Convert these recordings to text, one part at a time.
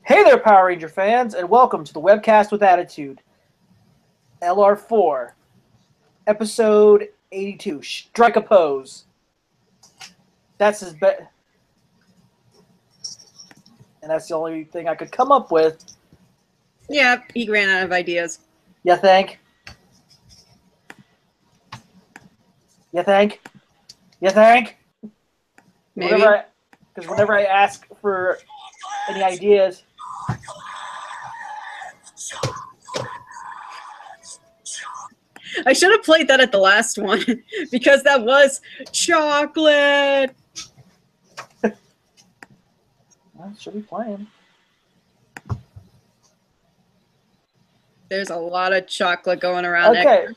Hey there, Power Ranger fans, and welcome to the Webcast with Attitude, LR4, Episode 82, Strike a Pose. That's his bet, and that's the only thing I could come up with. Yeah, he ran out of ideas. You think? You think? You think? Maybe. Because whenever I ask for any ideas... I should have played that at the last one because that was chocolate. Well, should be playing. There's a lot of chocolate going around. Okay.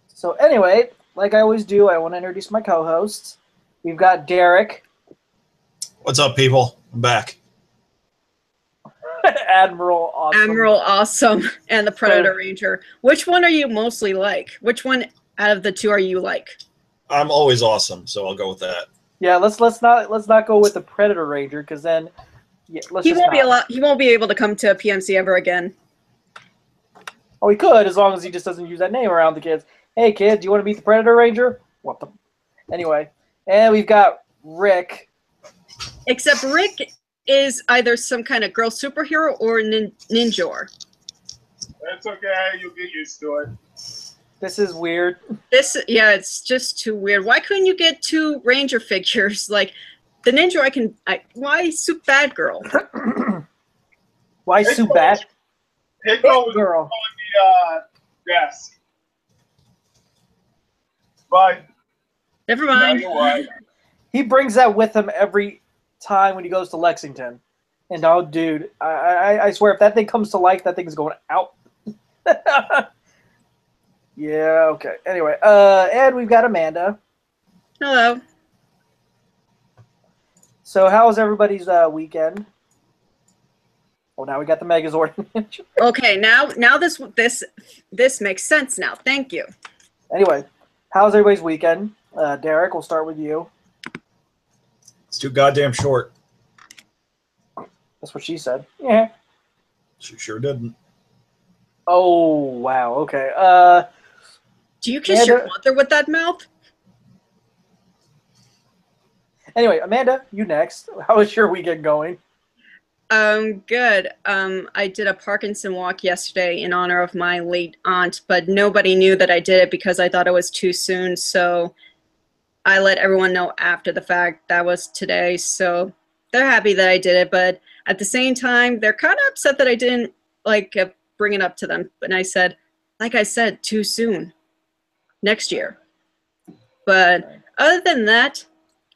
So anyway, like I always do, I want to introduce my co-hosts. We've got Derek. What's up, people? I'm back. Admiral Awesome. Admiral Awesome and the Predator Ranger. Which one are you mostly like? Which one out of the two are you like? I'm always awesome, so I'll go with that. Yeah, let's not go with the Predator Ranger because then he won't be able to come to a PMC ever again. Oh, he could as long as he just doesn't use that name around the kids. Hey, kid, do you want to meet the Predator Ranger? What the? Anyway, and we've got Rick. Except Rick is either some kind of girl superhero or ninja. That's okay. You'll get used to it. This is weird. Yeah, it's just too weird. Why couldn't you get two Ranger figures? Like, the ninja, why Soup Bad Girl? Why Soup Bad? Pickle was Girl. on the desk. But Never mind. you know what? He brings that with him every time when he goes to Lexington. And oh, dude, I swear, if that thing comes to life, that thing is going out. Yeah, okay. Anyway, and we've got Amanda. Hello. So how was everybody's weekend? Oh, now we got the Megazord. Okay, now this makes sense now. Thank you. Anyway, how's everybody's weekend? Derek, we'll start with you. It's too goddamn short. That's what she said. Yeah. She sure didn't. Oh, wow. Okay. Do you kiss your mother with that mouth? Anyway, Amanda, you next. How is your weekend going? Good. I did a Parkinson walk yesterday in honor of my late aunt, but nobody knew that I did it because I thought it was too soon, so I let everyone know after the fact that was today, so they're happy that I did it, but at the same time, they're kind of upset that I didn't, bring it up to them. And I said, like I said, too soon. Next year. But other than that,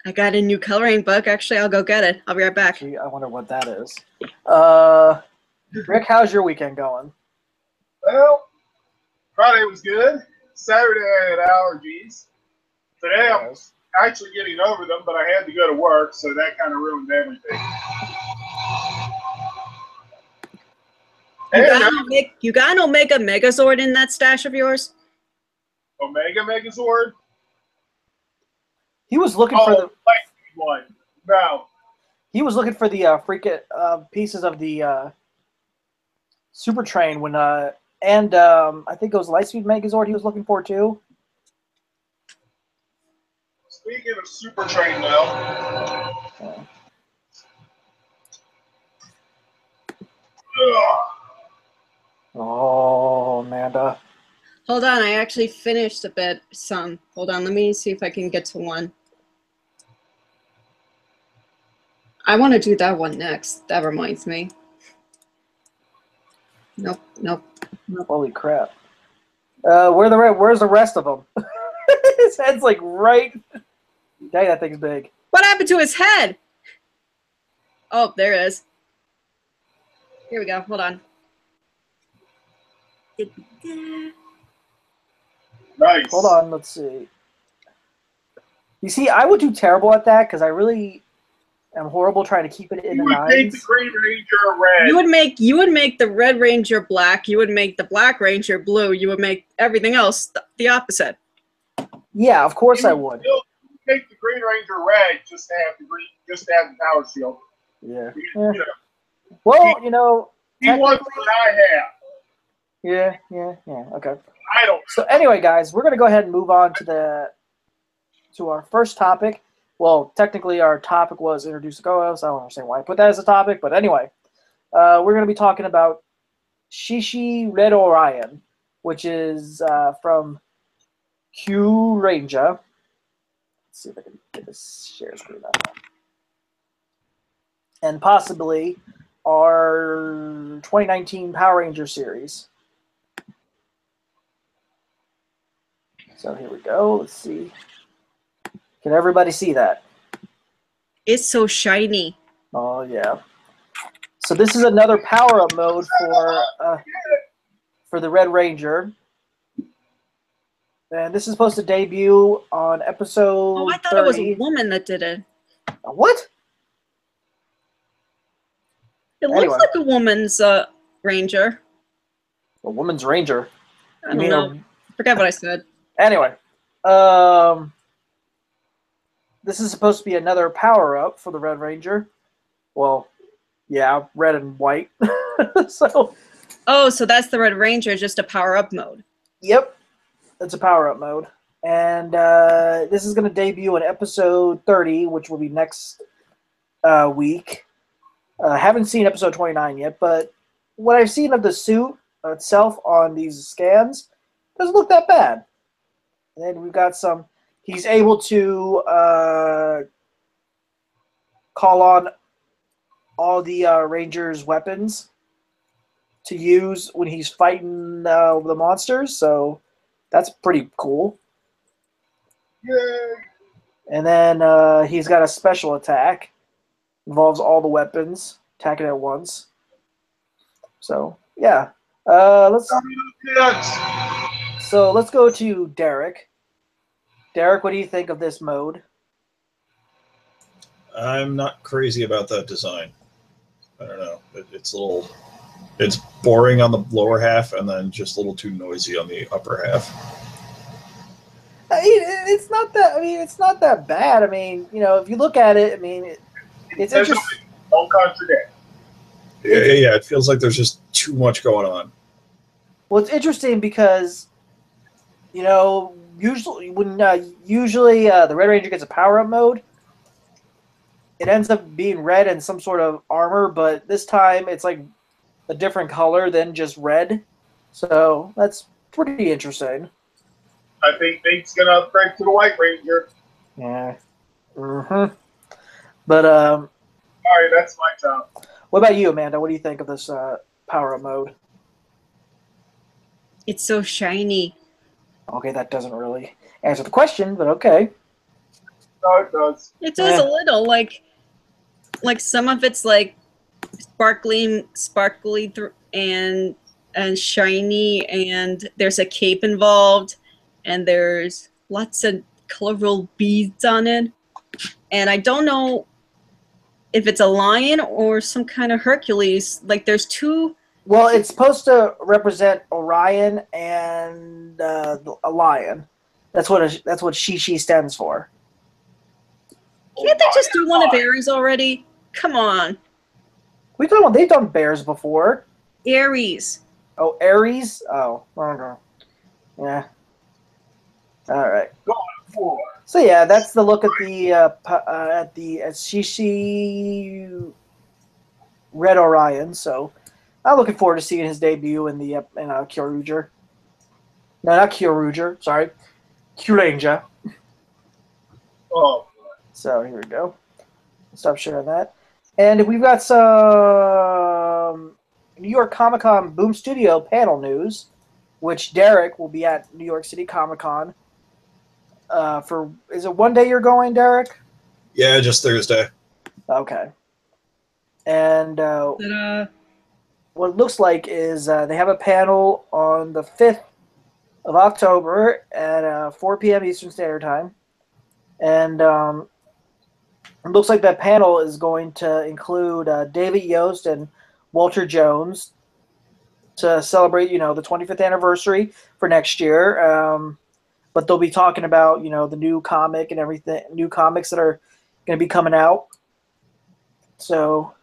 I got a new coloring book. Actually, I'll go get it. I'll be right back. Gee, I wonder what that is. Rick, how's your weekend going? Well, Friday was good. Saturday I had allergies. Today I'm actually getting over them, but I had to go to work, so that kind of ruined everything. You got an Omega Megazord in that stash of yours? Omega Megazord? He was looking for the one. No. He was looking for the freaking pieces of the Super Train when and I think it was Lightspeed Megazord he was looking for too. Speaking of Super Train, though. Oh, Amanda. Hold on, I actually finished some. Hold on, let me see if I can get to one. I want to do that one next. That reminds me. Nope. Holy crap. Where's the rest of them? His head's like right. Dang, that thing's big. What happened to his head? Oh, there it is. Here we go. Hold on. Nice. Hold on, let's see. You see, I would do terrible at that because I really am horrible trying to keep it in the You would make the nines. Green Ranger red. You would make the Red Ranger black. You would make the Black Ranger blue. You would make everything else the opposite. Yeah, of course I would. Still make the Green Ranger red just to have the power shield. Yeah. You know. Well, you know, He wants technically, what I have. yeah. Okay. I don't. So anyway, guys, we're gonna go ahead and move on to our first topic. Well, technically, our topic was introduce the co-host. I don't understand why I put that as a topic, but anyway, we're gonna be talking about Shishi Red Orion, which is from Kyuranger. Let's see if I can get this share screen up. And possibly our 2019 Power Ranger series. So here we go. Let's see. Can everybody see that? It's so shiny. Oh, yeah. So this is another power-up mode for the Red Ranger. And this is supposed to debut on episode Oh, I thought 30. it was a woman that did it. What? It Anyway. looks like a woman's ranger. A woman's ranger. I don't know. Forget what I said. Anyway, this is supposed to be another power-up for the Red Ranger. Well, yeah, red and white. So, Oh, so that's the Red Ranger, just a power-up mode. yep, it's a power-up mode. And this is going to debut in episode 30, which will be next week. Haven't seen episode 29 yet, but what I've seen of the suit itself on these scans doesn't look that bad. And then we've got some. He's able to call on all the Rangers' weapons to use when he's fighting the monsters. So that's pretty cool. Yay. And then he's got a special attack. Involves all the weapons attacking at once. So yeah, let's go to Derek. Derek, what do you think of this mode? I'm not crazy about that design. I don't know. It's boring on the lower half and then just a little too noisy on the upper half. It's not that. I mean, it's not that bad. I mean, you know, if you look at it, I mean, it's interesting. Don't contradict. Yeah, it feels like there's just too much going on. Well, it's interesting because, you know, usually the Red Ranger gets a power-up mode, it ends up being red and some sort of armor, but this time it's like a different color than just red. So that's pretty interesting. I think Nate's gonna upgrade to the White Ranger. Yeah. Mm-hmm. But All right, that's my time. what about you, Amanda? What do you think of this power-up mode? It's so shiny. Okay, that doesn't really answer the question, but okay. No, it does. It does a little, like some of it's like sparkly and shiny, and there's a cape involved, and there's lots of colorful beads on it. And I don't know if it's a lion or some kind of Hercules. Like there's two. Well, it's supposed to represent Orion and a lion. That's what Shishi stands for. Can't they just do one of Aries already? Come on. We talking about they've done bears before. Aries. Oh, Aries. Oh, okay. Yeah. All right. Four. So yeah, that's the look at the Shishi Red Orion. So I'm looking forward to seeing his debut in Kyuranger. No, not Kyuranger. Sorry, Kyuranger. Oh. So here we go. Stop sharing that. And we've got some New York Comic Con Boom Studio panel news, which Derek will be at New York City Comic Con. Is it one day you're going, Derek? Yeah, just Thursday. Okay. And what it looks like is they have a panel on the 5th of October at 4 p.m. Eastern Standard Time. And it looks like that panel is going to include David Yost and Walter Jones to celebrate, the 25th anniversary for next year. But they'll be talking about, the new comic and everything, new comics that are going to be coming out. So,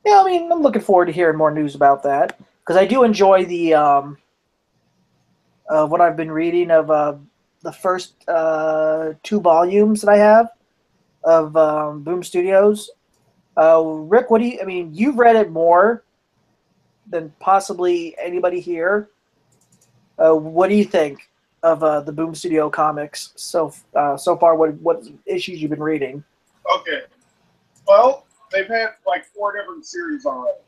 Yeah, I mean, I'm looking forward to hearing more news about that because I do enjoy the what I've been reading of the first 2 volumes that I have of Boom Studios. Rick, what do you? I mean, you've read it more than possibly anybody here. What do you think of the Boom Studio comics so far? What issues you've been reading? Okay. Well, they've had like 4 different series already.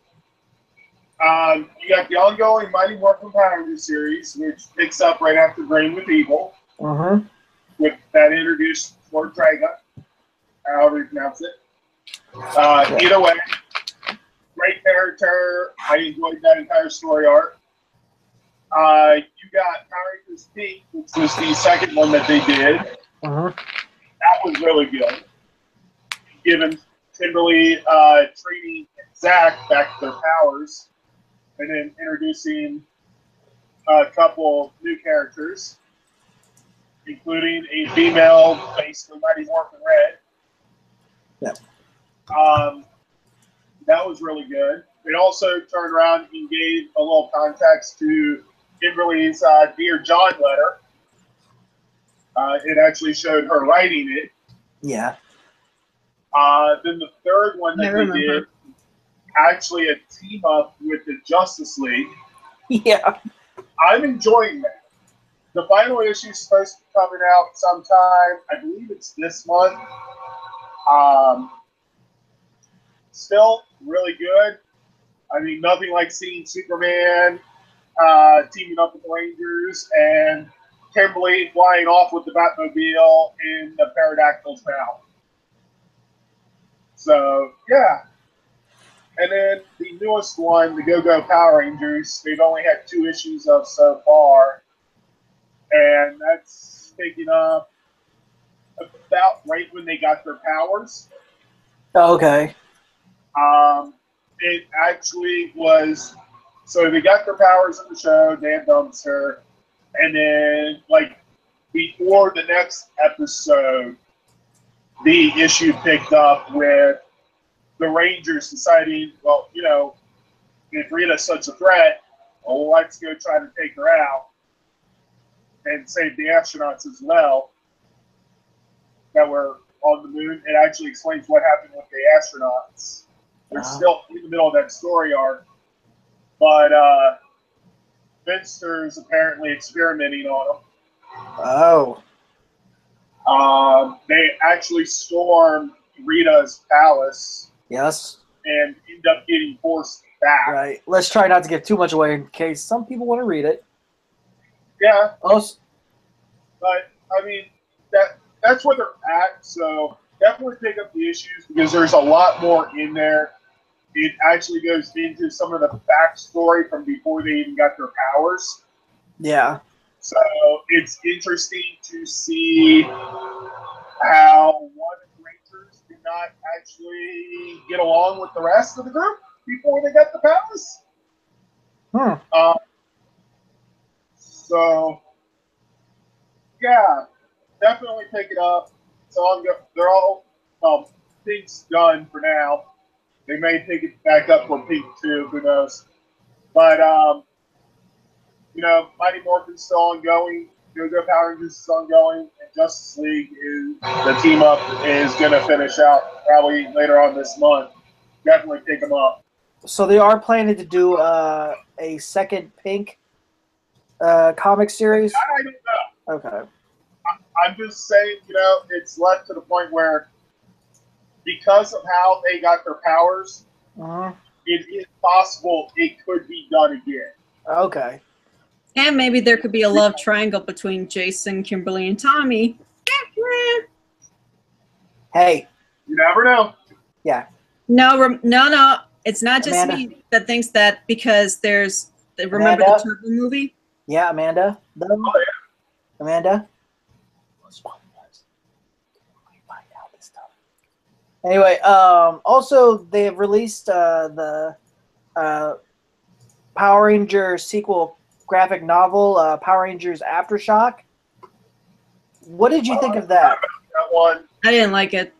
You got the ongoing Mighty Morphin Power Rangers series, which picks up right after Reign with Evil, with that introduced Lord Draga, however you pronounce it. Either way, great character. I enjoyed that entire story arc. You got Power Rangers Pink, which was the second one that they did. That was really good. Given Kimberly treating Zach back to their powers, and then introducing a couple new characters, including a female based on Mighty Morphin Red. Yep. That was really good. They also turned around and gave a little context to Kimberly's Dear John letter. It actually showed her writing it. Yeah. Then the third one that they did, actually a team up with the Justice League. Yeah. I'm enjoying that. The final issue is supposed to be coming out sometime. I believe it's this month. Still really good. I mean, nothing like seeing Superman teaming up with the Rangers and Kimberly flying off with the Batmobile in the Pterodactyl's mouth. So, yeah. And then the newest one, the Go-Go Power Rangers, they've only had 2 issues of so far. And that's taking up about right when they got their powers. Okay. It actually was, so they got their powers in the show, Dan Dumpster, and then, like, before the next episode, the issue picked up with the Rangers deciding, well, you know, if Rita's such a threat, well, let's go try to take her out and save the astronauts as well that were on the moon. It actually explains what happened with the astronauts. They're still in the middle of that story arc, but Finster's apparently experimenting on them. Oh. They actually stormed Rita's palace. Yes. And end up getting forced back. Right. Let's try not to give too much away in case some people want to read it. Yeah. Also, but I mean that's where they're at. So definitely pick up the issues because there's a lot more in there. It actually goes into some of the backstory from before they even got their powers. Yeah. So it's interesting to see how one of the Rangers did not actually get along with the rest of the group before they got the powers. So, yeah, definitely pick it up. So they're all Pink's done for now. They may pick it back up for Pink too. Who knows? But you know, Mighty Morphin's still ongoing. Go-Go Power Rangers is ongoing, and Justice League is the team up is going to finish out probably later on this month. Definitely pick them up. So they are planning to do a second Pink comic series? I don't know. Okay. I'm just saying, you know, it's left to the point where because of how they got their powers, it is possible it could be done again. Okay. And maybe there could be a love triangle between Jason, Kimberly, and Tommy. Hey. You never know. Yeah. No. It's not just Amanda. me that thinks that because there's, remember Amanda? the Turbo movie? Yeah, Amanda. Oh, yeah. Amanda. Anyway, also they have released the Power Rangers sequel graphic novel, Power Rangers Aftershock. What did you think of that? That one. I didn't like it.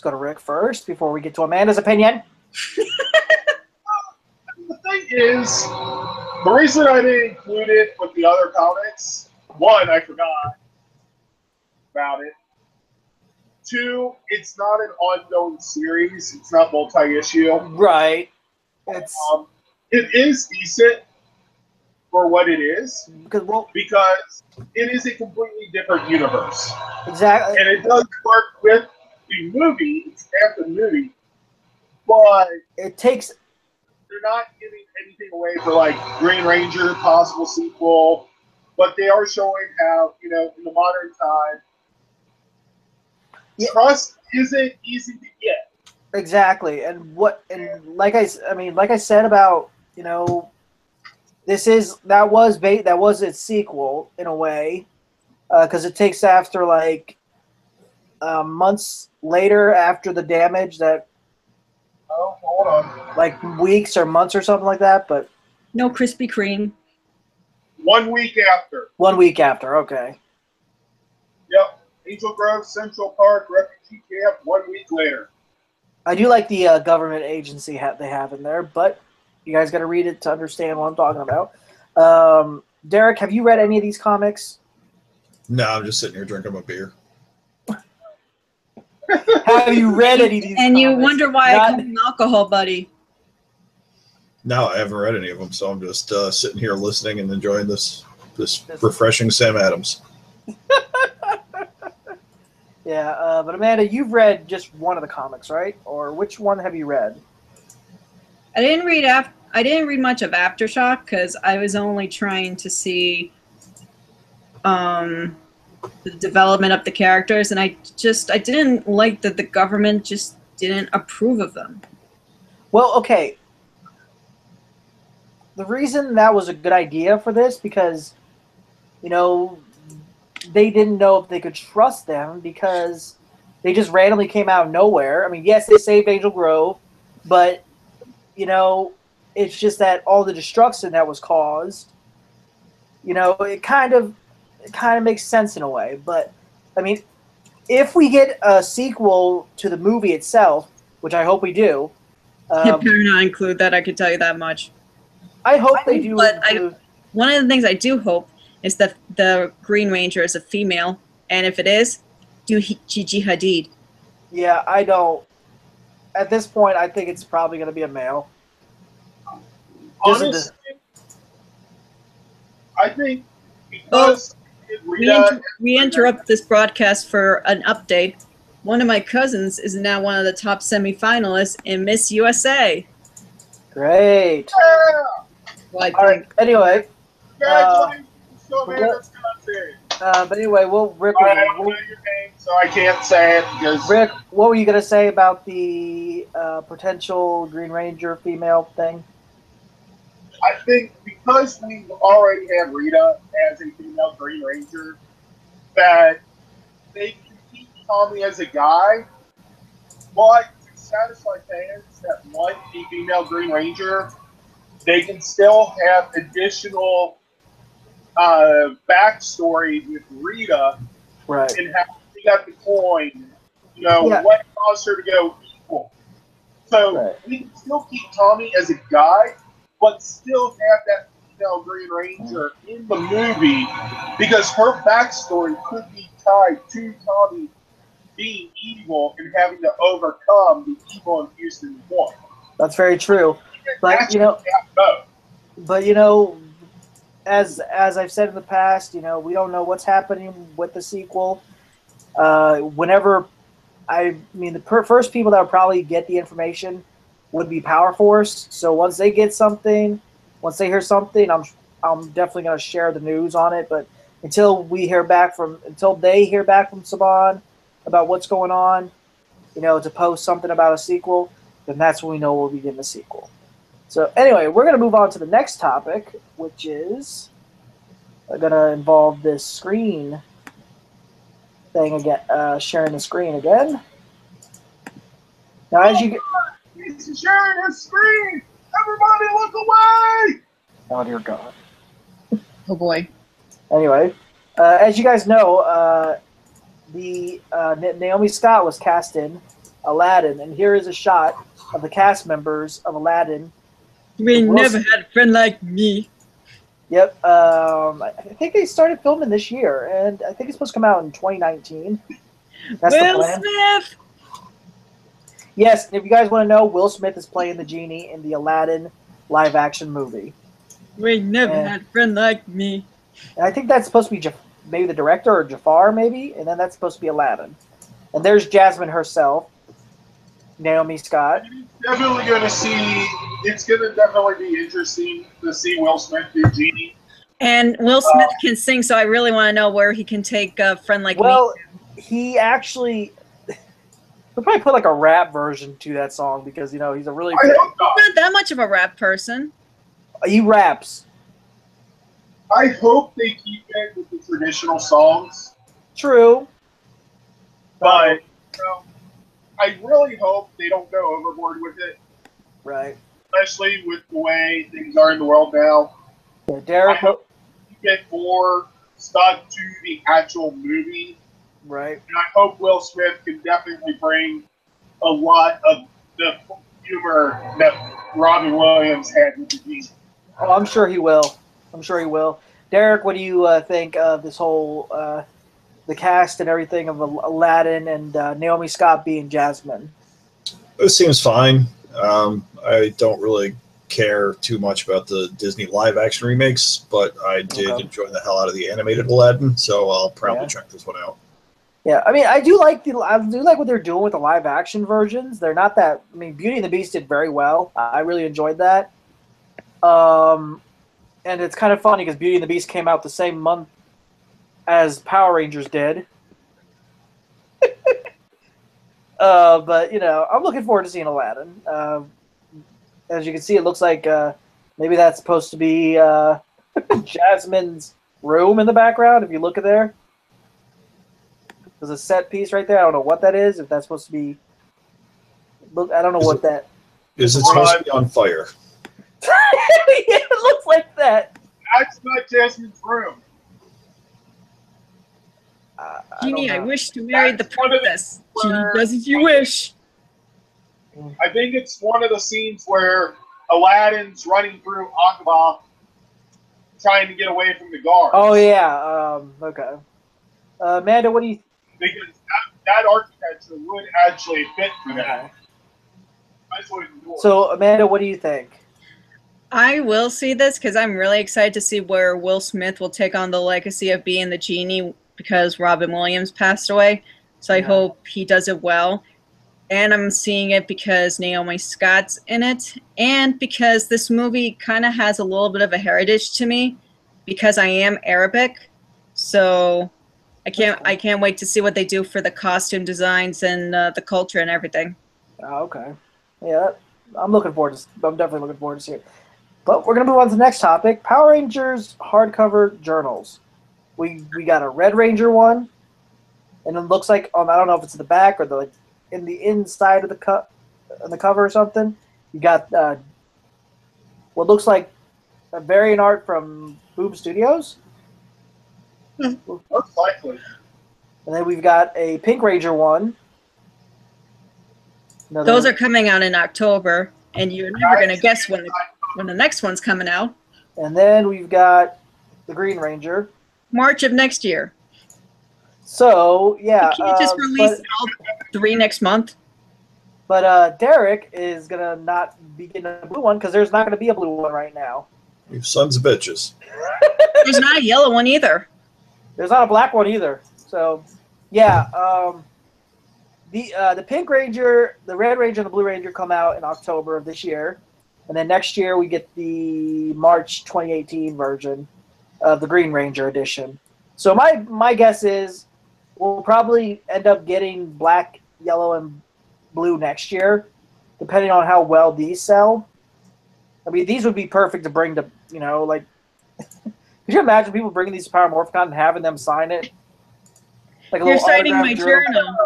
go to Rick first before we get to Amanda's opinion. The thing is, the reason I didn't include it with the other comics, one, I forgot about it. Two, it's not an ongoing series. It's not multi-issue. Right. It's it is decent for what it is because it is a completely different universe. Exactly. And it does work with the movie. It's after the movie, but it takes. They're not giving anything away for like Green Ranger, possible sequel, but they are showing how, you know, in the modern time, trust isn't easy to get. Exactly, and like I said about, you know, that was its sequel in a way, because it takes after like months later after the damage that. Oh, hold on. Like weeks or months or something like that, but no Krispy Kreme. 1 week after. 1 week after, okay. Yep. Angel Grove Central Park Refugee Camp 1 week later. I do like the government agency they have in there, but you guys got to read it to understand what I'm talking about. Derek, have you read any of these comics? No, I'm just sitting here drinking my beer. Have you read any of these And comics? you wonder why I call him alcohol buddy. No, I haven't read any of them, so I'm just sitting here listening and enjoying this refreshing Sam Adams. Yeah, but Amanda, you've read just one of the comics, right? Or which one have you read? I didn't read much of Aftershock because I was only trying to see the development of the characters, and I didn't like that the government just didn't approve of them. Well, okay. The reason that was a good idea for this, because, you know, they didn't know if they could trust them because they just randomly came out of nowhere. I mean, yes, they saved Angel Grove, but, you know, it's just that all the destruction that was caused, you know, it kind of makes sense in a way. But, I mean, if we get a sequel to the movie itself, which I hope we do. You better not include that, I can tell you that much. I hope they do. But one of the things I do hope is that the Green Ranger is a female, and if it is, do Gigi Hadid. Yeah, I don't. At this point, I think it's probably going to be a male. Honestly, I think because we interrupt this broadcast for an update. One of my cousins is now one of the top semifinalists in Miss USA. Great. Yeah. All right. Anyway. But anyway, Rick. I don't know your name, so I can't say it because. Rick, what were you going to say about the potential Green Ranger female thing? I think because we already have Rita as a female Green Ranger, that they can keep Tommy as a guy, but to satisfy fans that want a female Green Ranger, they can still have additional backstory with Rita, right? And how she got the coin, you know, what caused her to go evil. So we can still keep Tommy as a guy, but still have that female Green Ranger in the movie because her backstory could be tied to Tommy being evil and having to overcome the evil in Houston One. That's very true. But you know, as I've said in the past, you know, we don't know what's happening with the sequel. The first people that would probably get the information would be Power Force. So once they hear something, I'm definitely going to share the news on it. But until they hear back from Saban about what's going on, you know, to post something about a sequel, then that's when we know we'll be getting a sequel. So anyway, we're going to move on to the next topic, which is going to involve this screen thing again, sharing the screen again. Now, as you get... He's sharing his screen! Everybody look away! Oh, dear God. Oh, boy. Anyway, as you guys know, Naomi Scott was cast in Aladdin. And here is a shot of the cast members of Aladdin. We never had a friend like me. Yep. I think they started filming this year, and I think it's supposed to come out in 2019. That's Will the plan. Smith! Yes, if you guys want to know, Will Smith is playing the genie in the Aladdin live-action movie. We never had a friend like me. And I think that's supposed to be maybe the director or Jafar, maybe, and then that's supposed to be Aladdin. And there's Jasmine herself, Naomi Scott. Definitely going to see. It's going to definitely be interesting to see Will Smith do Genie. And Will Smith can sing, so I really want to know where he can take a friend like me. Well, he actually. We'll probably put like a rap version to that song because he's a really. I hope not. Not that much of a rap person. He raps. I hope they keep it with the traditional songs. True. But I really hope they don't go overboard with it. Right. Especially with the way things are in the world now. Yeah, Derek. I hope you get more stuck to the actual movie. Right. And I hope Will Smith can definitely bring a lot of the humor that Robin Williams had with the Genie. Oh, I'm sure he will. Derek, what do you think of this whole the cast and everything of Aladdin and Naomi Scott being Jasmine? It seems fine. I don't really care too much about the Disney live-action remakes, but I did enjoy the hell out of the animated Aladdin, so I'll probably check this one out. Yeah, I mean, I do like what they're doing with the live-action versions. They're not that. I mean, Beauty and the Beast did very well. I really enjoyed that. And it's kind of funny because Beauty and the Beast came out the same month as Power Rangers did. But I'm looking forward to seeing Aladdin. As you can see, it looks like maybe that's supposed to be Jasmine's room in the background. If you look at there, there's a set piece right there. I don't know what that is. If that's supposed to be, I don't know what that is. It supposed to be on fire? Yeah, it looks like that. That's not Jasmine's room. Genie, I wish to marry the princess. Genie does as you wish. I think it's one of the scenes where Aladdin's running through Aqaba trying to get away from the guards. Oh, yeah. Okay. Amanda, what do you... Because that architecture would actually fit for that. Okay. So, Amanda, what do you think? I will see this because I'm really excited to see where Will Smith will take on the legacy of being the genie because Robin Williams passed away. So I hope he does it well. And I'm seeing it because Naomi Scott's in it and because this movie kind of has a little bit of a heritage to me because I am Arabic. So I can't wait to see what they do for the costume designs and the culture and everything. Oh, okay. Yeah, I'm definitely looking forward to seeing it. But we're going to move on to the next topic. Power Rangers hardcover journals. We got a Red Ranger one. And it looks like, I don't know if it's in the back or in the inside of the cover or something. You got what looks like a variant art from Boom Studios. Most likely. And then we've got a Pink Ranger one. Those are coming out in October. And you're never going to guess when the next one's coming out. And then we've got the Green Ranger. March of next year. So, yeah. You can't just release all 3 next month. But Derek is going to not be getting a blue one because there's not going to be a blue one right now. You sons of bitches. There's not a yellow one either. There's not a black one either. So, yeah. The Pink Ranger, the Red Ranger, and the Blue Ranger come out in October of this year. And then next year we get the March 2018 version of the Green Ranger edition. So my guess is we'll probably end up getting black, yellow, and blue next year, depending on how well these sell. I mean, these would be perfect to bring to, could you imagine people bringing these to Power Morphicon and having them sign it? Like a You're little signing my journal.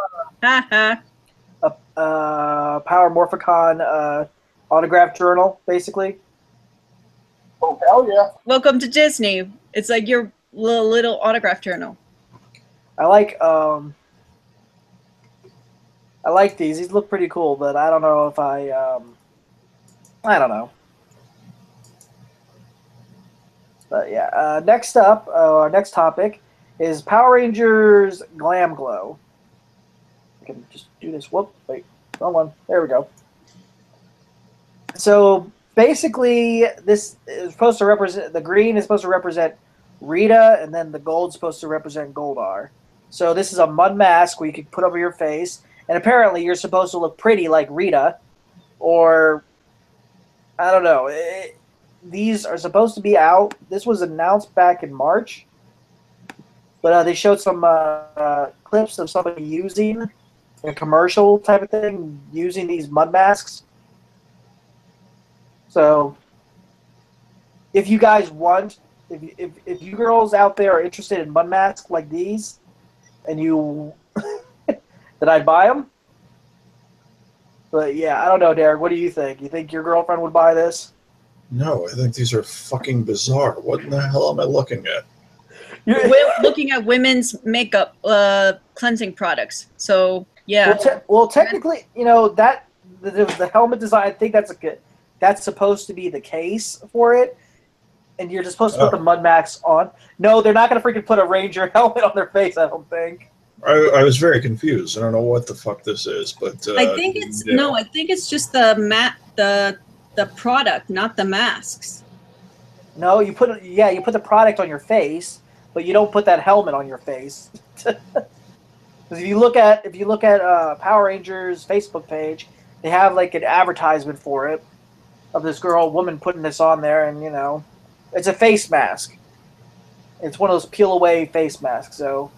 Ha Power Morphicon autograph journal, basically. Oh, hell yeah. Welcome to Disney. It's like your little autograph journal. I like I like these. These look pretty cool, but I don't know if I don't know. But yeah, next up, our next topic is Power Rangers Glam Glow. I can just do this. Whoop, wait, wrong one. There we go. So basically, this is supposed to represent, the green is supposed to represent Rita, and then the gold is supposed to represent Goldar. So this is a mud mask where you can put over your face, and apparently you're supposed to look pretty like Rita, or I don't know. These are supposed to be out. This was announced back in March, but they showed some clips of somebody using a commercial type of thing, using these mud masks. So if you guys want, if you girls out there are interested in mud masks like these, and you, that I'd buy them. But yeah, I don't know, Derek. What do you think? You think your girlfriend would buy this? No, I think these are fucking bizarre. What in the hell am I looking at? We're looking at women's makeup cleansing products. So yeah. Well, technically, you know that the helmet design. I think that's supposed to be the case for it, and you're just supposed to put the mud masks on. No, they're not going to freaking put a Ranger helmet on their face. I don't think. I was very confused. I don't know what the fuck this is, but I think it's no. I think it's just the product, not the masks. No, you put the product on your face, but you don't put that helmet on your face. Because if you look at Power Rangers Facebook page, they have like an advertisement for it of this woman putting this on there, and you know, it's a face mask. It's one of those peel away face masks. So,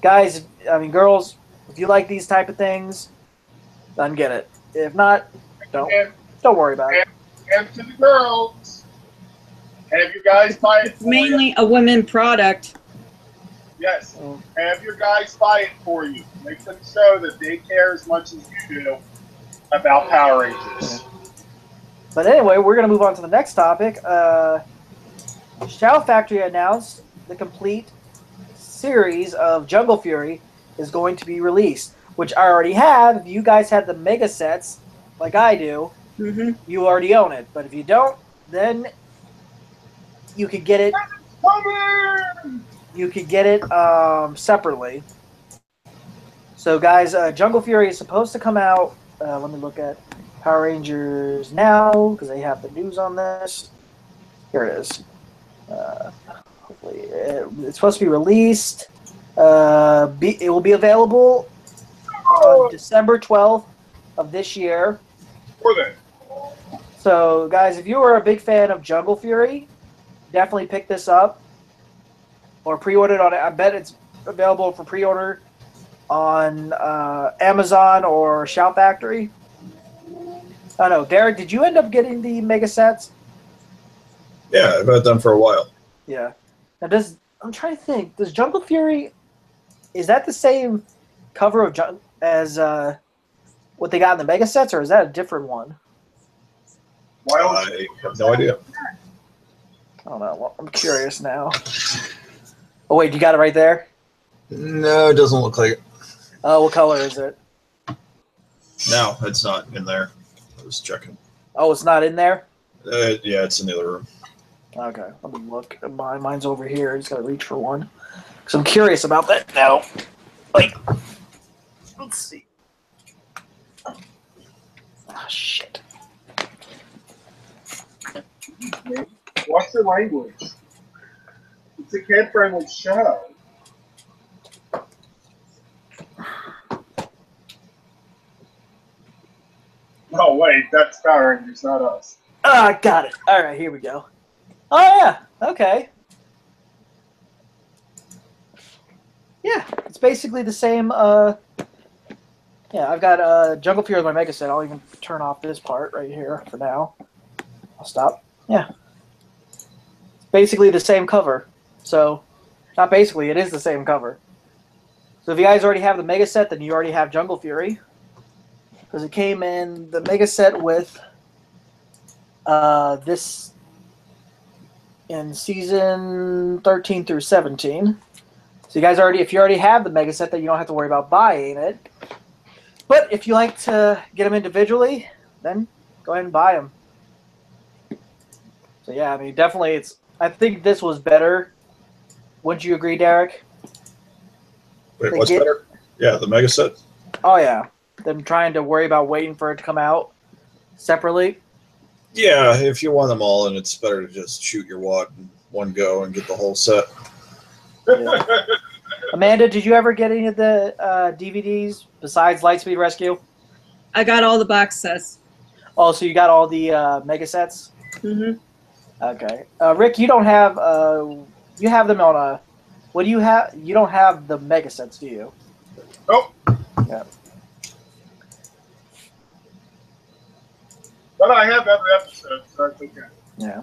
guys, I mean, girls, if you like these type of things, then get it. If not, don't worry about it. And to the girls, have you guys buy it? It's mainly a women product. Yes. Have your guys buy it for you. Make them show that they care as much as you do about Power Rangers. But anyway, we're going to move on to the next topic. Shout Factory announced the complete series of Jungle Fury is going to be released, which I already have. If you guys had the mega sets, like I do, you already own it. But if you don't, then you could get it. You could get it separately. So, guys, Jungle Fury is supposed to come out. Let me look at Power Rangers now because they have the news on this. Here it is. Hopefully, it's supposed to be released. It will be available on December 12th of this year. So, guys, if you are a big fan of Jungle Fury, definitely pick this up or pre-order it on it. I bet it's available for pre-order on Amazon or Shout Factory. I don't know. Derek, did you end up getting the mega sets? Yeah, I've had them for a while. Yeah. Now, I'm trying to think. Does Jungle Fury, is that the same cover of as what they got in the mega sets, or is that a different one? I have no idea. I don't know. Well, I'm curious now. Oh, wait, you got it right there? No, it doesn't look like it. Oh, what color is it? No, it's not in there. I was checking. Oh, it's not in there? Yeah, it's in the other room. Okay, let me look. Mine's over here. I just gotta reach for one. Because I'm curious about that now. Like, let's see. Oh, shit. What's the language? It's a kid-friendly show. Oh, wait, that's Power Rangers, not us. Ah, got it. All right, here we go. Oh, yeah. Okay. Yeah, it's basically the same. Yeah, I've got Jungle Fury as my mega set. I'll even turn off this part right here for now. I'll stop. Yeah. Basically the same cover. So, not basically, it is the same cover. So if you guys already have the mega set, then you already have Jungle Fury. Because it came in the mega set with this in season 13 through 17. So you guys already, if you already have the mega set, then you don't have to worry about buying it. But if you like to get them individually, then go ahead and buy them. So yeah, I mean, definitely, I think this was better. Wouldn't you agree, Derek? Wait, what's better? Yeah, the mega set. Oh yeah, them trying to worry about waiting for it to come out separately. Yeah, if you want them all, and it's better to just shoot your wad in one go and get the whole set. Yeah. Amanda, did you ever get any of the DVDs besides Lightspeed Rescue? I got all the box sets. Oh, so you got all the mega sets? Mm-hmm. Okay. Rick, you don't have you have them on a. What do you have? You don't have the mega sets, do you? Nope. Yeah. But I have every episode, so that's okay. Yeah.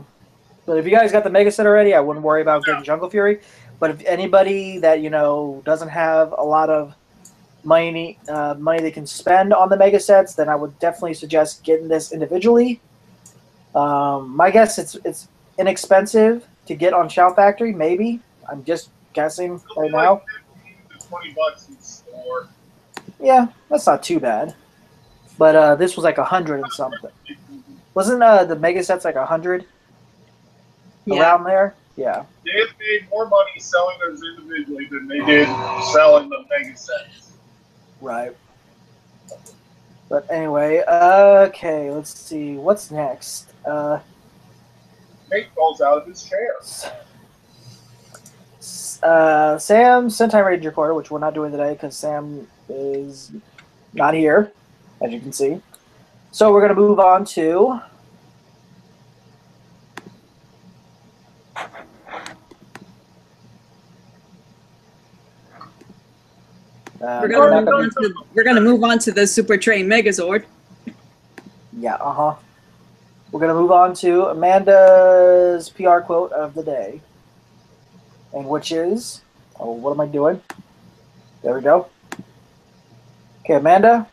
But if you guys got the mega set already, I wouldn't worry about getting Jungle Fury. But if anybody that doesn't have a lot of money they can spend on the mega sets, then I would definitely suggest getting this individually. My guess it's inexpensive to get on Shout Factory. Maybe I'm just guessing right now. $20 in store. Yeah, that's not too bad. But this was like 100 and something. Wasn't the mega sets like 100 around there? Yeah. They have made more money selling those individually than they did selling the mega sets. Right. But anyway, okay, let's see. What's next? Nate falls out of his chair. Sam Sentai Ranger Quarter, which we're not doing today because Sam is not here, as you can see. So we're going to move on to... we're going to move on to the Super Train Megazord. Yeah, We're going to move on to Amanda's PR quote of the day. And which is... Oh, what am I doing? There we go. Okay, Amanda,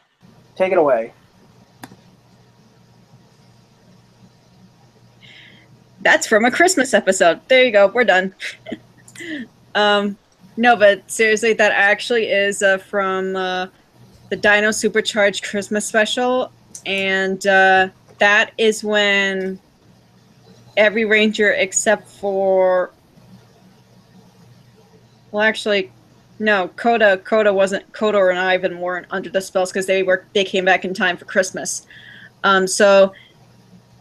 take it away. That's from a Christmas episode. There you go. We're done. No, but seriously, that actually is from the Dino Supercharged Christmas special. And that is when every ranger except for... Well, actually, no, Coda and Ivan weren't under the spells because they came back in time for Christmas. So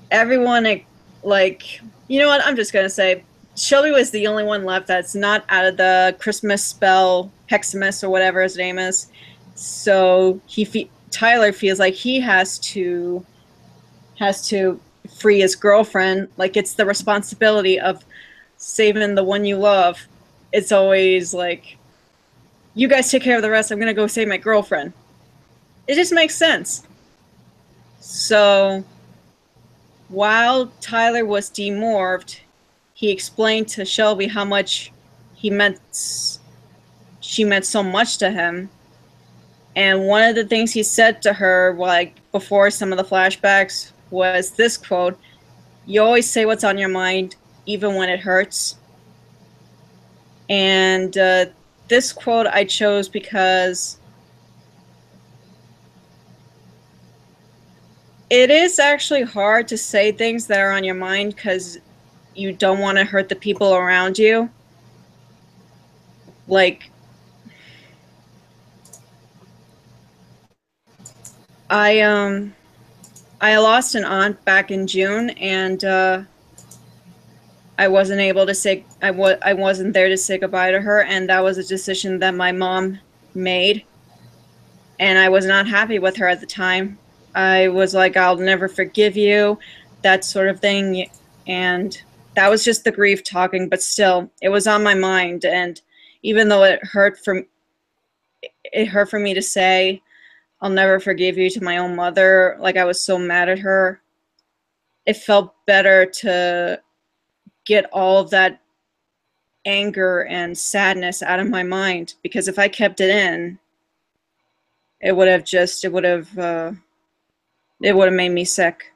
everyone, like, you know what? I'm just gonna say Shelby was the only one left that's not out of the Christmas spell Heximus or whatever his name is. So Tyler feels like he has to free his girlfriend. Like, it's the responsibility of saving the one you love. It's always like, you guys take care of the rest. I'm going to go save my girlfriend. It just makes sense. So while Tyler was demorphed, he explained to Shelby how much she meant so much to him. And one of the things he said to her, like before some of the flashbacks, was this quote: "You always say what's on your mind, even when it hurts." And this quote I chose because it is actually hard to say things that are on your mind because you don't want to hurt the people around you. Like, I lost an aunt back in June, and I wasn't able to say I wasn't there to say goodbye to her, and that was a decision that my mom made, and I was not happy with her at the time. I was like, I'll never forgive you, that sort of thing, and that was just the grief talking, but still, it was on my mind, and even though it hurt for me to say I'll never forgive you to my own mother, like I was so mad at her, it felt better to get all of that anger and sadness out of my mind, because if I kept it in, it would have made me sick.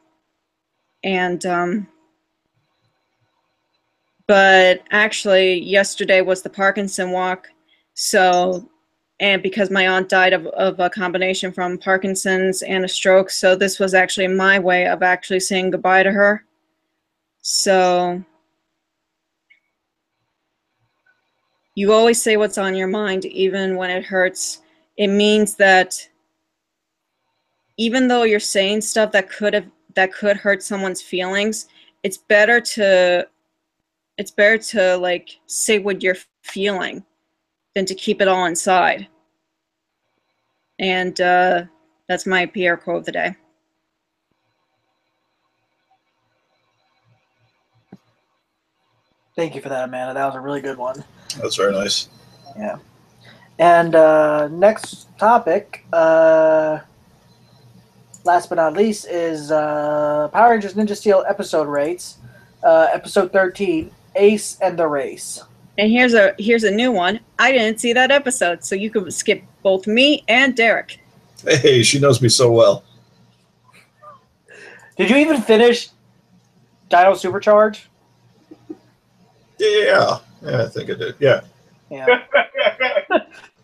And but actually yesterday was the Parkinson walk, so and because my aunt died of a combination from Parkinson's and a stroke, so this was actually my way of actually saying goodbye to her. So you always say what's on your mind, even when it hurts. It means that even though you're saying stuff that could hurt someone's feelings, it's better to like say what you're feeling than to keep it all inside. And that's my PR quote of the day. Thank you for that, Amanda. That was a really good one. That's very nice. Yeah. And next topic, last but not least, is Power Rangers Ninja Steel episode rates. Episode 13, Ace and the Race. And here's a new one. I didn't see that episode, so you could skip both me and Derek. Hey, she knows me so well. Did you even finish Dino Supercharge? Yeah, I think I did. Yeah. Yeah.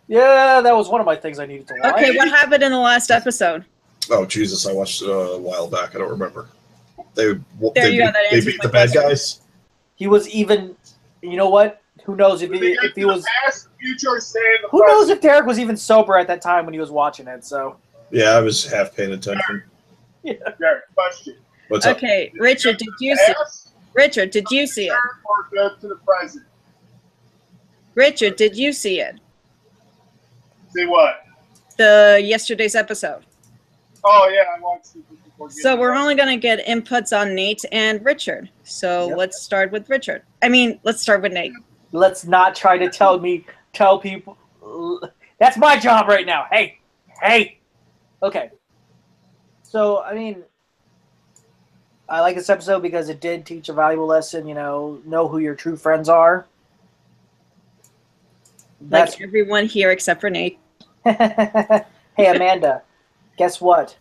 Yeah, that was one of my things I needed to watch. Okay, what happened in the last episode? Oh, Jesus, I watched it a while back. I don't remember. They beat the bad guys. He was even, you know what? Who knows if he was? Past, future, who knows if Derek was even sober at that time when he was watching it? So. Yeah, I was half paying attention. Yeah. Derek, question. What's up? Okay, Richard, did you see? Richard, did you see it? Or go to the present? Richard, did you see it? See what? Yesterday's episode. Oh yeah, I watched it before. So we're only going to get inputs on Nate and Richard. So let's start with Richard. Let's start with Nate. Let's not try to tell people. That's my job right now. Hey. Okay. So, I like this episode because it did teach a valuable lesson, know who your true friends are. Like everyone here except for Nate. Hey, Amanda, guess what?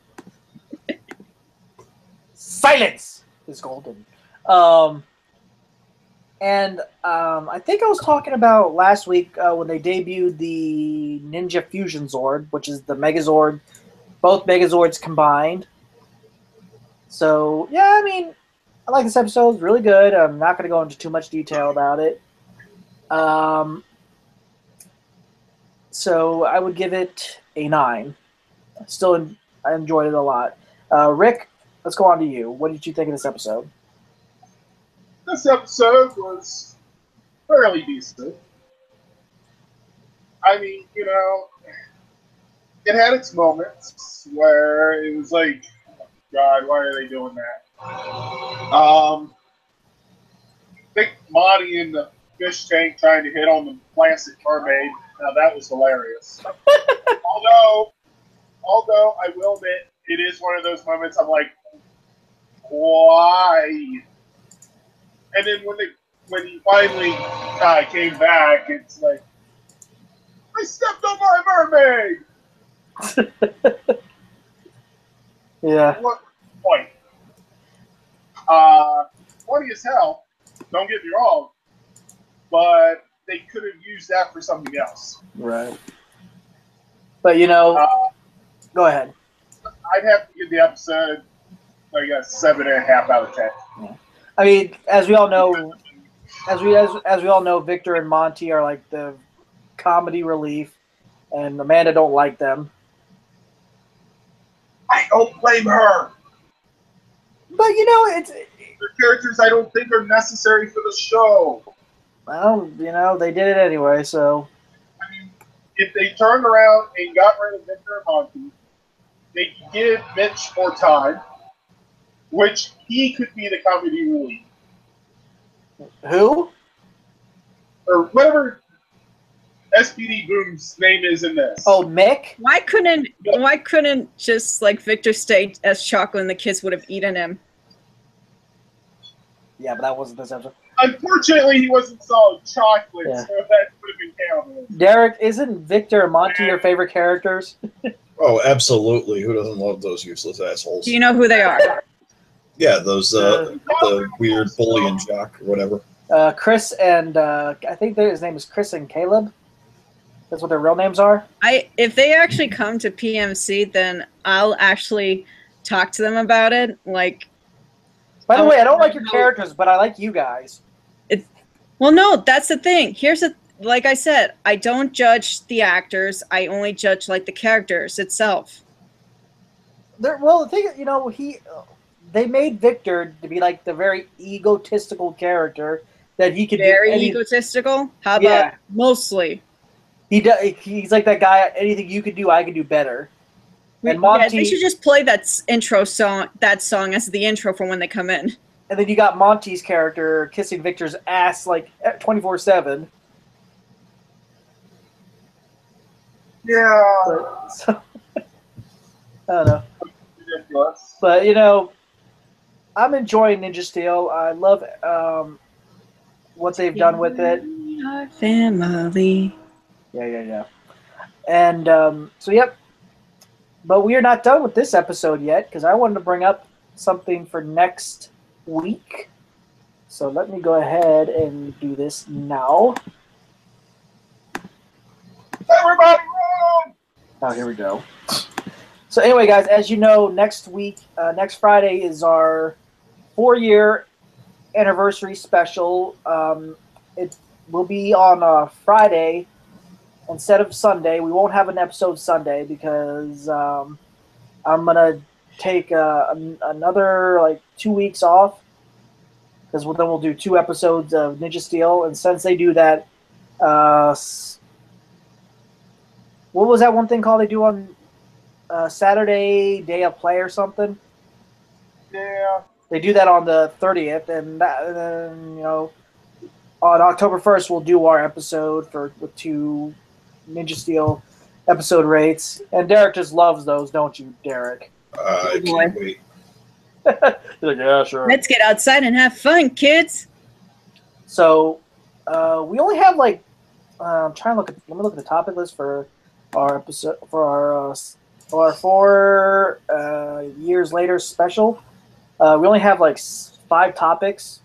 Silence is golden. I think I was talking about last week when they debuted the Ninja Fusion Zord, which is the Megazord, both Megazords combined. So, yeah, I like this episode. It's really good. I'm not going to go into too much detail about it. So I would give it a 9. I enjoyed it a lot. Rick, let's go on to you. What did you think of this episode? This episode was fairly decent. It had its moments where it was like, God, why are they doing that? I think Monty in the fish tank trying to hit on the plastic mermaid. Now that was hilarious. although I will admit, it is one of those moments I'm like, why? And then when he finally came back, it's like, I stepped on my mermaid. Yeah. What point? Funny as hell. Don't get me wrong, but they could have used that for something else. Right. But go ahead. I'd have to give the episode like a 7.5 out of 10. Yeah. As we all know, as we all know, Victor and Monty are like the comedy relief, and Amanda don't like them. I don't blame her. But it's the characters I don't think are necessary for the show. Well, they did it anyway, so. If they turned around and got rid of Victor and Monty, they could give Mitch more time, which he could be the comedy relief. Who? Or whatever SPD Boom's name is in this. Oh, Mick? Why couldn't just like Victor stay as chocolate and the kids would have eaten him? Yeah, but that wasn't this episode. Unfortunately, he wasn't solid chocolate, so that would have been counted. Derek, isn't Victor and Monty your favorite characters? Oh, absolutely. Who doesn't love those useless assholes? Do you know who they are? Yeah, those the weird bully and jock or whatever. Chris and I think his name is Chris and Caleb. That's what their real names are? If they actually come to PMC, then I'll actually talk to them about it. Like, by the way, I don't like your characters, but I like you guys. Well, no, that's the thing. Like I said, I don't judge the actors. I only judge like the characters itself. Well, the thing, they made Victor to be like the very egotistical character that he could very egotistical. How about mostly? He's like that guy. Anything you could do, I could do better. And Monty, they should just play that intro song. That song as the intro for when they come in. And then you got Monty's character kissing Victor's ass like 24/7. Yeah. I don't know. Ridiculous. But I'm enjoying Ninja Steel. I love what they've done with it. Our family. Yeah. And so, yep. But we are not done with this episode yet because I wanted to bring up something for next week. So let me go ahead and do this now. Everybody run! Oh, here we go. So anyway, guys, as you know, next week, next Friday is our 4-year anniversary special. It will be on Friday instead of Sunday. We won't have an episode Sunday because I'm gonna take another 2 weeks off because then we'll do 2 episodes of Ninja Steel. And since they do that, what was that one thing called they do on Saturday Day of Play or something? Yeah. They do that on the 30th, and then on October 1st we'll do our episode with 2 Ninja Steel episode rates. And Derek just loves those, don't you, Derek? I can't wait. Like, yeah, sure. Let's get outside and have fun, kids. So we only have I'm trying to let me look at the topic list for our episode for our 4 years later special. We only have 5 topics,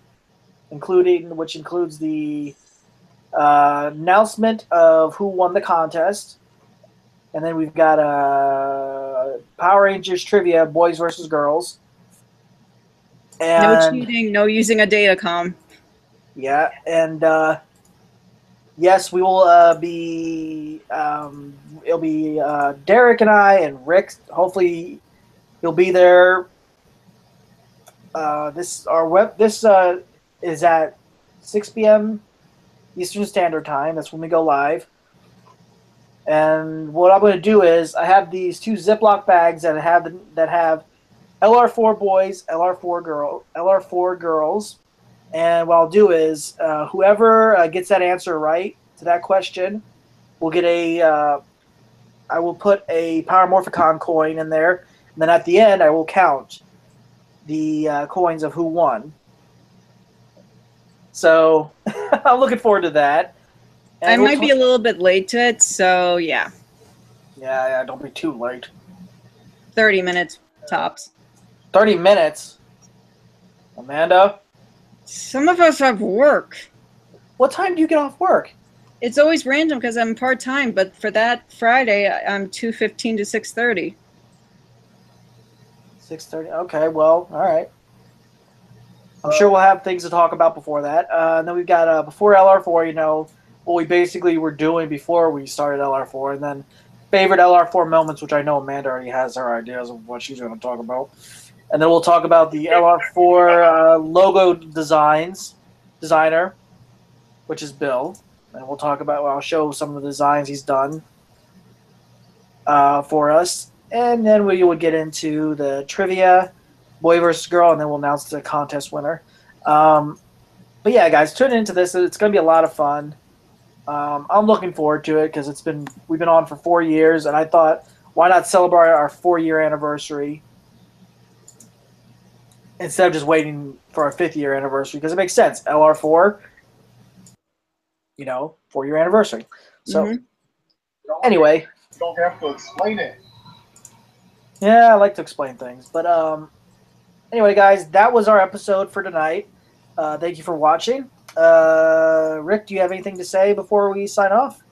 which includes the announcement of who won the contest, and then we've got Power Rangers trivia, boys versus girls. And, no cheating, no using a datacom. Yeah, and yes, we will be. It'll be Derek and I and Rick. Hopefully, he'll be there. This is at 6 p.m. Eastern Standard Time. That's when we go live. And what I'm going to do is I have these 2 Ziploc bags that have LR4 boys, LR4 girls. And what I'll do is whoever gets that answer right to that question will get I will put a Power Morphicon coin in there. And then at the end, I will count the coins of who won. So I'm looking forward to that. And I might be a little bit late to it, so yeah. Yeah, don't be too late. 30 minutes tops. 30 minutes? Amanda? Some of us have work. What time do you get off work? It's always random because I'm part-time, but for that Friday, I'm 2:15 to 6:30. 6:30. Okay, well, all right. I'm sure we'll have things to talk about before that. And then we've got before LR4, what we basically were doing before we started LR4, and then favorite LR4 moments, which I know Amanda already has her ideas of what she's going to talk about. And then we'll talk about the LR4 logo designer, which is Bill. And we'll talk about, I'll show some of the designs he's done for us. And then we would get into the trivia, boy versus girl, and then we'll announce the contest winner. But yeah, guys, tune into this. It's going to be a lot of fun. I'm looking forward to it because we've been on for 4 years, and I thought, why not celebrate our 4-year anniversary instead of just waiting for our 5th-year anniversary? Because it makes sense. LR4, 4-year anniversary. So anyway, you don't have to explain it. Yeah, I like to explain things. But anyway, guys, that was our episode for tonight. Thank you for watching. Rick, do you have anything to say before we sign off?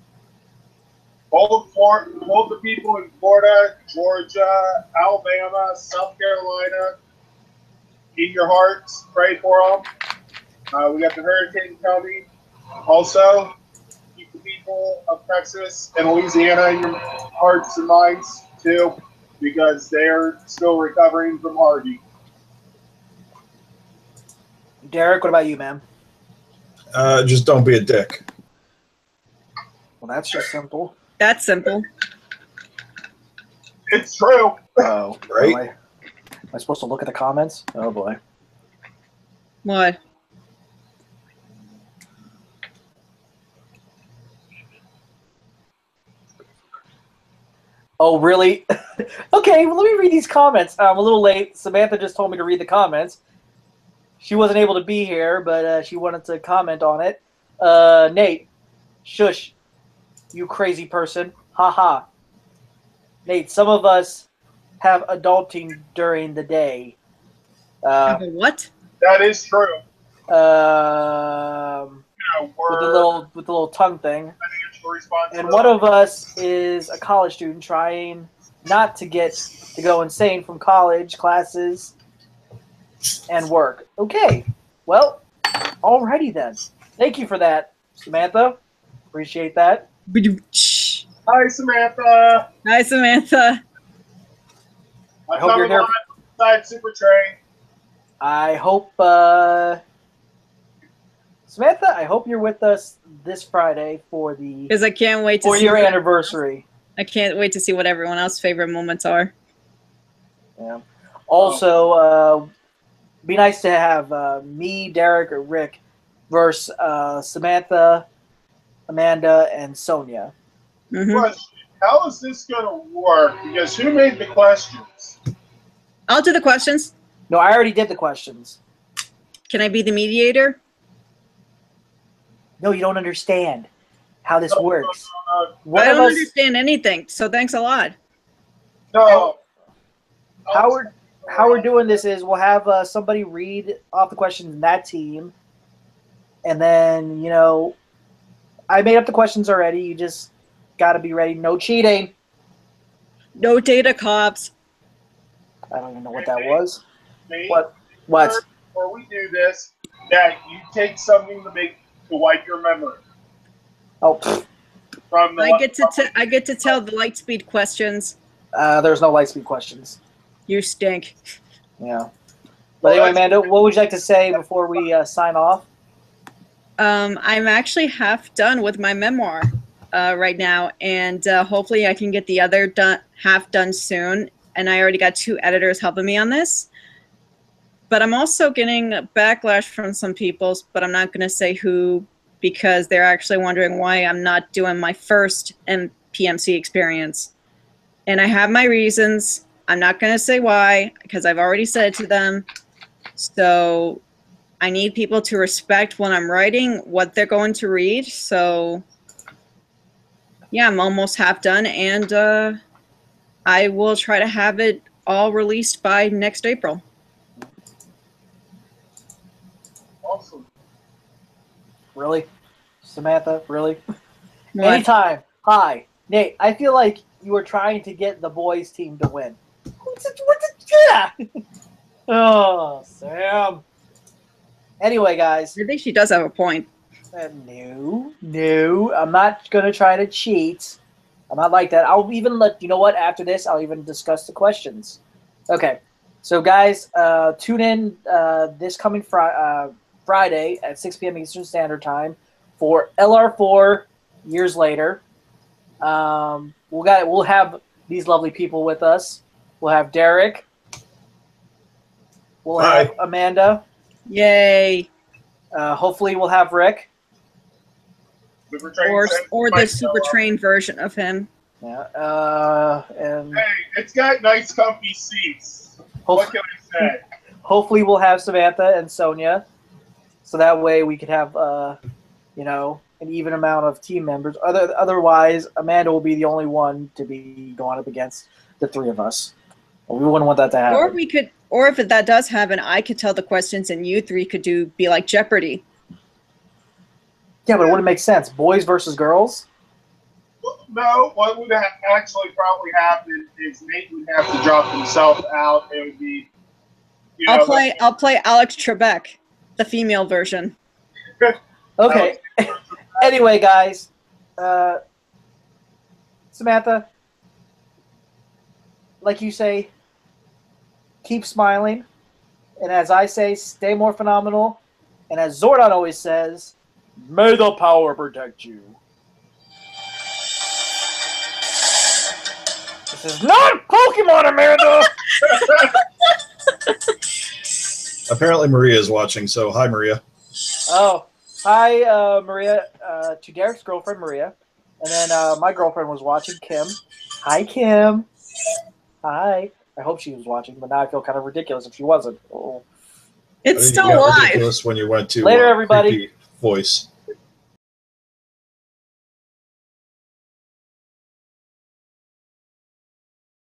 Hold the people in Florida, Georgia, Alabama, South Carolina in your hearts. Pray for them. We got the hurricane coming. Also, keep the people of Texas and Louisiana in your hearts and minds too, because they're still recovering from Harvey. Derek, what about you, man? Just don't be a dick. Well, that's just simple. That's simple. It's true. Oh, Right? Am I supposed to look at the comments? Oh boy. What? Oh, really? Okay, well, let me read these comments. I'm a little late. Samantha just told me to read the comments. She wasn't able to be here, but she wanted to comment on it. Nate, shush, you crazy person. Ha ha. Nate, some of us have adulting during the day. What? That is true. With the little tongue thing. Financial responsibility. And one of us is a college student trying not to get to go insane from college, classes, and work. Okay. Well, alrighty then. Thank you for that, Samantha. Appreciate that. Hi, Samantha. Hi, Samantha. I hope you're here. Side Super Train. I hope, Samantha, I hope you're with us this Friday for the Because I can't wait to see your anniversary. I can't wait to see what everyone else's favorite moments are. Yeah. Also, be nice to have me, Derek, or Rick versus Samantha, Amanda, and Sonia. Mm-hmm. Question: how is this going to work? Because who made the questions? I'll do the questions. No, I already did the questions. Can I be the mediator? No, you don't understand how this works. I don't understand anything, so thanks a lot. No. How we're doing this is we'll have somebody read off the questions in that team, and then, you know, I made up the questions already. You just got to be ready. No cheating. No data cops. I don't even know what that was. Me, What? Before we do this, that you take something to wipe your memory. Oh, pfft. From the I get to tell the Lightspeed questions. There's no Lightspeed questions. You stink. Yeah. But anyway, Amanda, what would you like to say before we sign off? I'm actually half done with my memoir right now, and hopefully I can get the other half done soon. And I already got 2 editors helping me on this. But I'm also getting backlash from some people, but I'm not going to say who, because they're actually wondering why I'm not doing my first PMC experience. And I have my reasons. I'm not going to say why, because I've already said it to them. So I need people to respect when I'm writing what they're going to read. So yeah, I'm almost half done, and I will try to have it all released by next April. Awesome. Really? Samantha, really? What? Anytime. Hi. Nate, I feel like you were trying to get the boys' team to win. Yeah. Oh, Sam. Anyway, guys. I think she does have a point. No. I'm not going to try to cheat. I'm not like that. I'll even you know what? After this, I'll even discuss the questions. Okay. So, guys, tune in this coming Friday at 6 p.m. Eastern Standard Time for LR4 Years Later. We'll have these lovely people with us. We'll have Derek. We'll have Amanda. Yay. Hopefully we'll have Rick. Or the Super Train version of him. Yeah. And hey, it's got nice comfy seats. What can I say? Hopefully we'll have Samantha and Sonia. So that way we could have, you know, an even amount of team members. Otherwise, Amanda will be the only one to be going up against the 3 of us. We wouldn't want that to happen. Or if that does happen, I could tell the questions and you 3 could be like Jeopardy. Yeah, but it wouldn't make sense. Boys versus girls? No, what would actually probably happen is Nate would have to drop himself out. It would be, I'll play Alex Trebek, the female version. Okay. Anyway, guys, Samantha, like you say, keep smiling, and as I say, stay more phenomenal, and as Zordon always says, may the power protect you. This is not Pokemon, Amanda! Apparently Maria is watching, so hi, Maria. Oh, hi, Maria, to Derek's girlfriend, Maria. And then my girlfriend was watching, Kim. Hi, Kim. Hi. I hope she was watching, but now I feel kind of ridiculous if she wasn't. Oh. It's still live. Ridiculous when you went to later, everybody. Voice.